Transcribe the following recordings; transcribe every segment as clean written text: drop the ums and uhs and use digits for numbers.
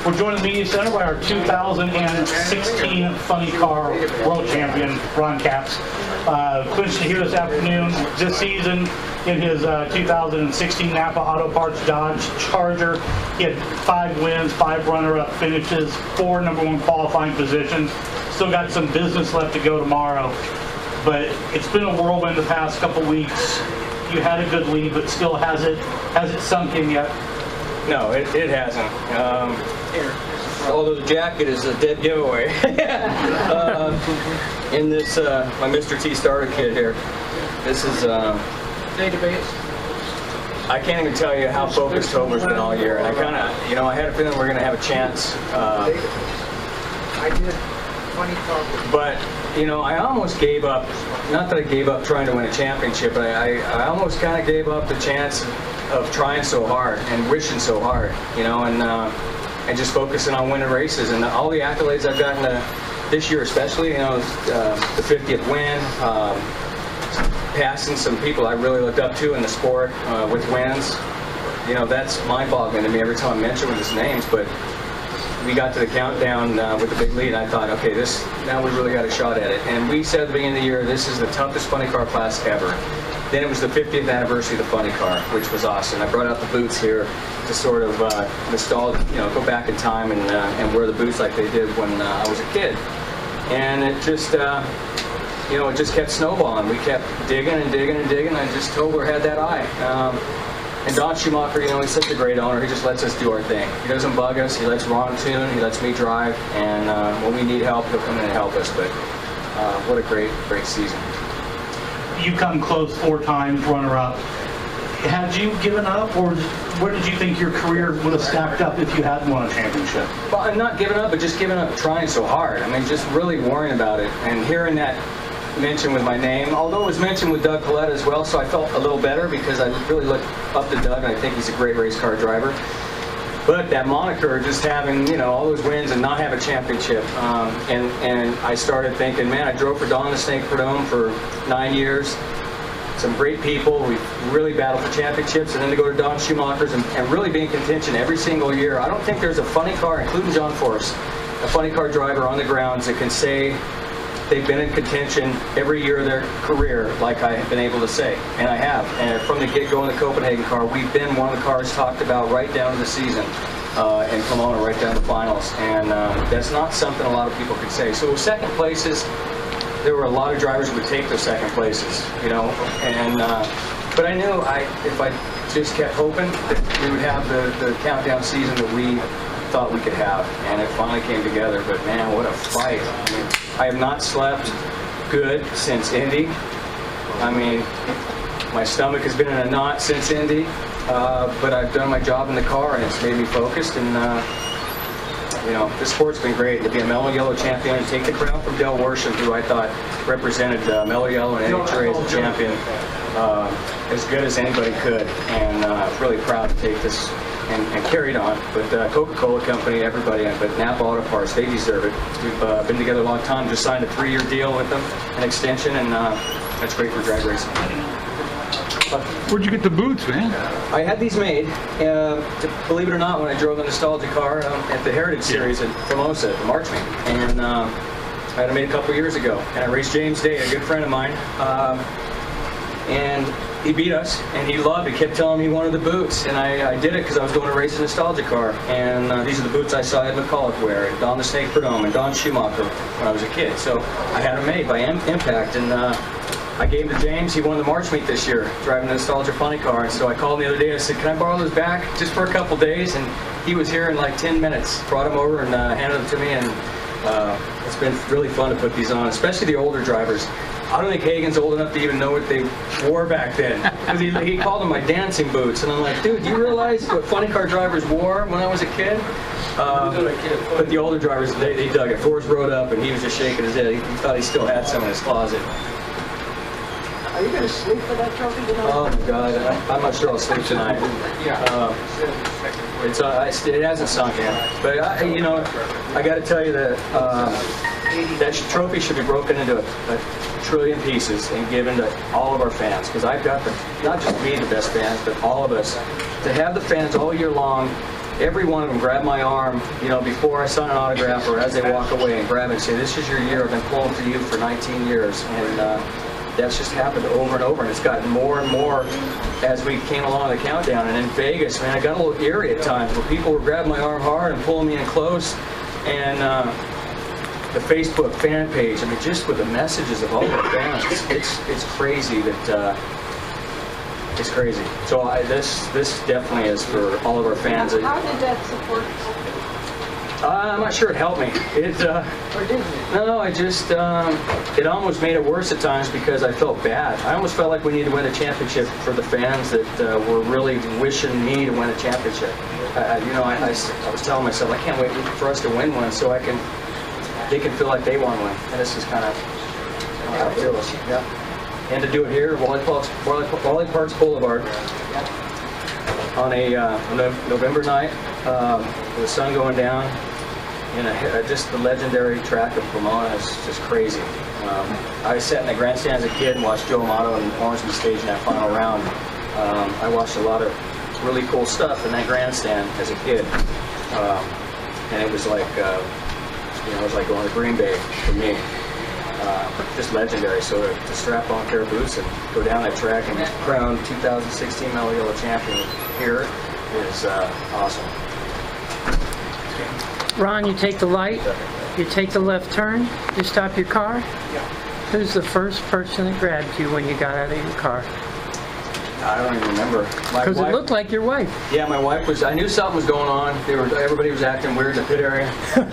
We're joined in the media center by our 2016 Funny Car World Champion, Ron Capps. Clinching here this afternoon, this season, in his 2016 Napa Auto Parts Dodge Charger. He had 5 wins, 5 runner-up finishes, 4 #1 qualifying positions. Still got some business left to go tomorrow, but it's been a whirlwind the past couple weeks. You had a good lead, but still has it sunk in yet? No, it hasn't. Although the jacket is a dead giveaway. In this, my Mr. T starter kit here, this is database. I can't even tell you how focused Tober's been all year, and I kind of, I had a feeling we were going to have a chance. I did Funny Car. But I almost gave up. Not that I gave up trying to win a championship, but I almost kind of gave up the chance of trying so hard and wishing so hard, and just focusing on winning races. And all the accolades I've gotten this year, especially, the 50th win, passing some people I really looked up to in the sport with wins. That's mind-boggling to me every time I mention one of his names. But we got to the countdown with the big lead, and I thought, okay, now we really got a shot at it. And we said at the beginning of the year, this is the toughest funny car class ever. Then it was the 50th anniversary of the funny car, which was awesome. I brought out the boots here to sort of go back in time and wear the boots like they did when I was a kid. And it just, it just kept snowballing. We kept digging and digging and digging. I just Tober had that eye. And Don Schumacher, he's such a great owner. He just lets us do our thing. He doesn't bug us. He lets Ron tune. He lets me drive. And when we need help, he'll come in and help us. But what a great, great season. You come close 4 times, runner-up. Had you given up, or where did you think your career would have stacked up if you hadn't won a championship? Well, I'm not giving up, but just giving up trying so hard. I mean, just really worrying about it. And hearing that mentioned with my name, although it was mentioned with Doug Collette as well, so I felt a little better because I really look up to Doug, and I think he's a great race car driver. But that moniker, just having, all those wins and not have a championship, and I started thinking, man, I drove for Don the Snake Prudhomme for 9 years. Some great people. We really battled for championships, and then to go to Don Schumacher's and really be in contention every single year. I don't think there's a funny car, including John Force, a funny car driver on the grounds that can say they've been in contention every year of their career, like I have been able to say, and I have. And from the get-go in the Copenhagen car, we've been one of the cars talked about right down to the season, and Pomona right down to the finals. And that's not something a lot of people can say. So second places, there were a lot of drivers who would take those second places, and but I knew if I just kept hoping that we would have the countdown season that we thought we could have, and it finally came together. But man, what a fight. I mean, I have not slept good since Indy. I mean, my stomach has been in a knot since Indy, but I've done my job in the car, and it's made me focused. And this sport's been great. To be a Mellow Yellow champion and take the crown from Del Worsham, who I thought represented Mellow Yellow and NHRA as a champion as good as anybody could, and really proud to take this and carry it on. But Coca-Cola Company, everybody, but Napa Auto Parts, they deserve it. We've been together a long time. Just signed a 3-year deal with them, an extension, and that's great for drag racing. Where'd you get the boots, man? I had these made, believe it or not, when I drove the nostalgia car at the Heritage Series at Formosa, the March meet. And I had them made a couple years ago. And I raced James Day, a good friend of mine. And he beat us, and he loved it. He kept telling me he wanted the boots. And I did it because I was going to race a nostalgia car. And these are the boots I saw Ed McCulloch wear, and Don the Snake Prudhomme, and Don Schumacher when I was a kid. So I had them made by Impact. And I gave them to James. He won the March meet this year, driving the nostalgia funny car. And so I called him the other day. I said, "Can I borrow those back just for a couple days?" And he was here in like 10 minutes. Brought them over and handed them to me. And it's been really fun to put these on, especially the older drivers. I don't think Hagen's old enough to even know what they wore back then. Because he called them my dancing boots. And I'm like, dude, do you realize what funny car drivers wore when I was a kid? But the older drivers, they dug it. Forrest rode up, and he was just shaking his head. He thought he still had some in his closet. Are you going to sleep for that trophy tonight? Oh my God, I'm not sure I'll sleep tonight. It hasn't sunk in, but I got to tell you that that trophy should be broken into a trillion pieces and given to all of our fans, because I've got not just me, the best fans, but all of us, to have the fans all year long, every one of them grab my arm, before I sign an autograph or as they walk away, and grab it and say, "This is your year. I've been pulling for you for 19 years." And that's just happened over and over, and it's gotten more and more as we came along the countdown. And in Vegas, man, I got a little eerie at times where people were grabbing my arm hard and pulling me in close. And the Facebook fan page, just with the messages of all the fans, it's crazy that it's crazy. So this definitely is for all of our fans. How did that support? I'm not sure it helped me. Or did it? No, I just, it almost made it worse at times because I felt bad. I almost felt like we needed to win a championship for the fans that were really wishing me to win a championship. I was telling myself, I can't wait for us to win one so they can feel like they won one. And this is kind of how it feels. Yeah. And to do it here, Wally Parks Boulevard, on a November night, with the sun going down, in just the legendary track of Pomona is just crazy. I sat in the grandstand as a kid and watched Joe Amato and Ormsby stage in that final round. I watched a lot of really cool stuff in that grandstand as a kid, and it was like it was like going to Green Bay for me. Just legendary. So to strap on a pair of boots and go down that track and crown 2016 Mellow Yellow champion here is awesome. Ron, you take the light, you take the left turn, you stop your car. Who's the first person that grabbed you when you got out of your car? I don't even remember. Because it looked like your wife. Yeah, my wife was. I knew something was going on. Everybody was acting weird in the pit area,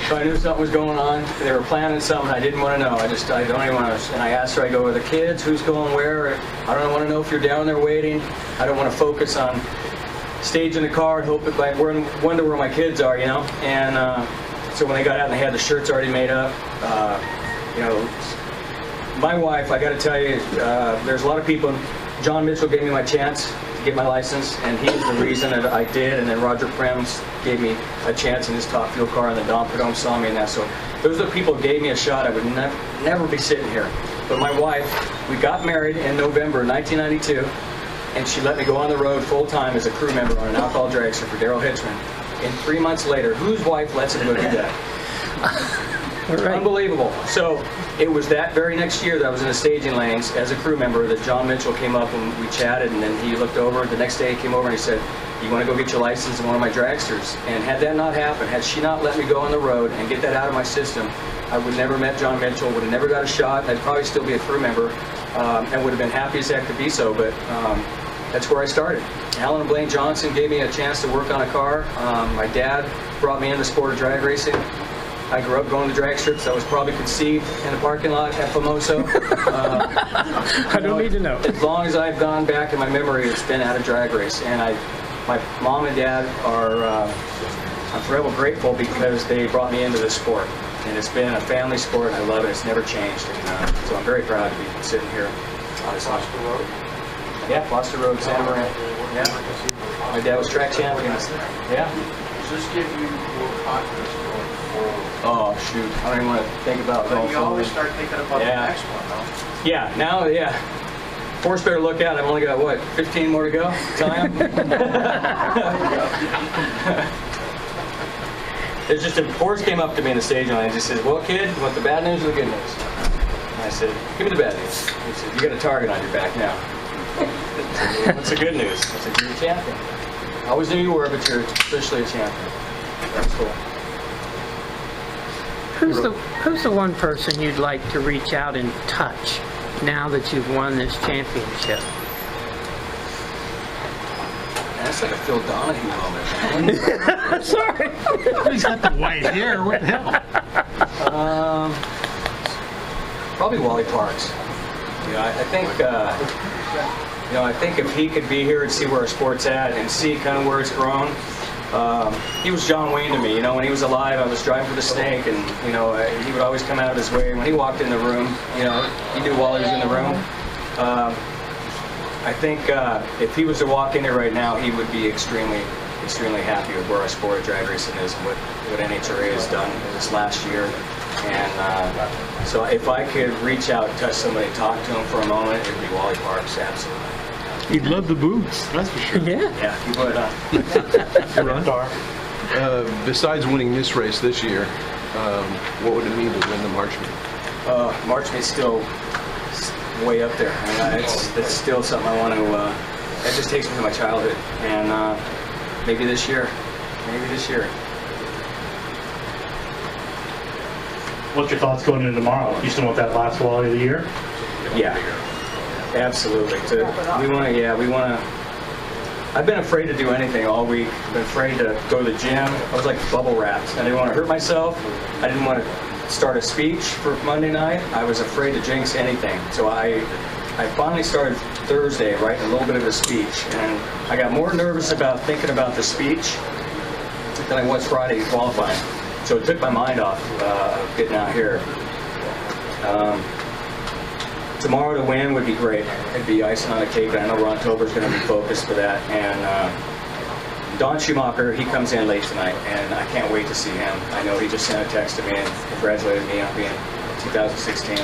so I knew something was going on. They were planning something I didn't want to know. I don't even want to. And I asked her. I go, "Are the kids? Who's going where? I don't want to know if you're down there waiting. I don't want to focus on staging the car and hope that I wonder where my kids are, And so when they got out and they had the shirts already made up, my wife. I got to tell you, there's a lot of people. John Mitchell gave me my chance to get my license, and he was the reason that I did. And then Roger Prems gave me a chance in his top fuel car, and then Don Perdome saw me in that. So those are the people who gave me a shot. I would never be sitting here. But my wife, we got married in November 1992, and she let me go on the road full time as a crew member on an alcohol dragster for Daryl Hitchman. And 3 months later, whose wife lets him go do that? Right. Unbelievable. So it was that very next year that I was in the staging lanes as a crew member that John Mitchell came up and we chatted, and then he looked over. The next day he came over and he said, "You want to go get your license in one of my dragsters?" And had that not happened, had she not let me go on the road and get that out of my system, I would have never met John Mitchell, would have never got a shot. I'd probably still be a crew member, and would have been happy as heck to be so. But that's where I started. Alan and Blaine Johnson gave me a chance to work on a car. My dad brought me into the sport of drag racing. I grew up going to drag strips. I was probably conceived in a parking lot at Famoso. I don't need to know. As long as I've gone back in my memory, it's been at a drag race. And my mom and dad are, I'm forever grateful because they brought me into this sport. And it's been a family sport, and I love it. It's never changed. And so I'm very proud to be sitting here on this Foster Road. Yeah, Foster Road, Santa Maria. Yeah. My dad was track champion. Yeah. Does this give you more confidence going forward? Oh, shoot. I don't even want to think about going forward. You always start thinking about the next one, though. Yeah, now, yeah. Forrest better look out. I've only got, 15 more to go? Time? It's just, Forrest came up to me in the stage and he just said, "Well, kid, you want the bad news or the good news?" And I said, "Give me the bad news." He said, "You got a target on your back now." I said, "What's the good news?" I said, "You're a champion. I always knew you were, but you're officially a champion." That's cool. Who's the one person you'd like to reach out and touch now that you've won this championship? That's like a Phil Donahue moment. Sorry. He's got the white hair. What the hell? Probably Wally Parks. I think. I think if he could be here and see where our sport's at and see kind of where it's grown. He was John Wayne to me. When he was alive, I was driving for the Snake, and he would always come out of his way. When he walked in the room, he knew Wally was in the room. I think if he was to walk in here right now, he would be extremely, extremely happy with where our sport of drag racing is and what NHRA has done this last year. And so if I could reach out, touch somebody, talk to him for a moment, it would be Wally Parks, absolutely. He'd love the boots, that's for sure. Yeah. Yeah, he would. Dar? Besides winning this race this year, what would it mean to win the March meet? March Meet's still way up there. I mean, it's still something I want to. That just takes me to my childhood, and maybe this year. What's your thoughts going into tomorrow? You still want that last Wally of the year? Yeah, absolutely. We want to. I've been afraid to do anything all week. I've been afraid to go to the gym. I was like bubble wrapped. I didn't want to hurt myself. I didn't want to start a speech for Monday night. I was afraid to jinx anything. So I finally started Thursday writing a little bit of a speech, and I got more nervous about thinking about the speech than I was Friday qualifying. So it took my mind off getting out here. Tomorrow to win would be great. It'd be icing on the cake, and I know Ron Tober's going to be focused for that. And Don Schumacher, he comes in late tonight, and I can't wait to see him. I know he just sent a text to me and congratulated me on being 2016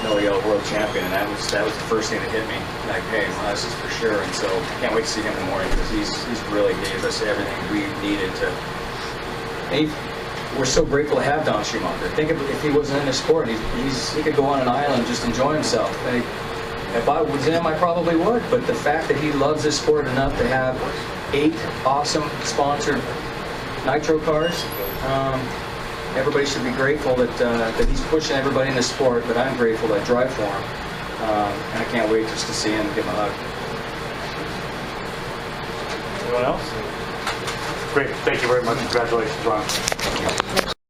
NHRA World Champion, and that was the first thing that hit me. Like, hey, well, this is for sure. And so I can't wait to see him in the morning because he's really gave us everything we needed to. We're so grateful to have Don Schumacher. Think of if he wasn't in the sport, he could go on an island and just enjoy himself. And if I was him, I probably would. But the fact that he loves this sport enough to have 8 awesome sponsored nitro cars, everybody should be grateful that he's pushing everybody in the sport. But I'm grateful that I drive for him, and I can't wait just to see him and give him a hug. Anyone else? Great. Thank you very much. Congratulations, Ron.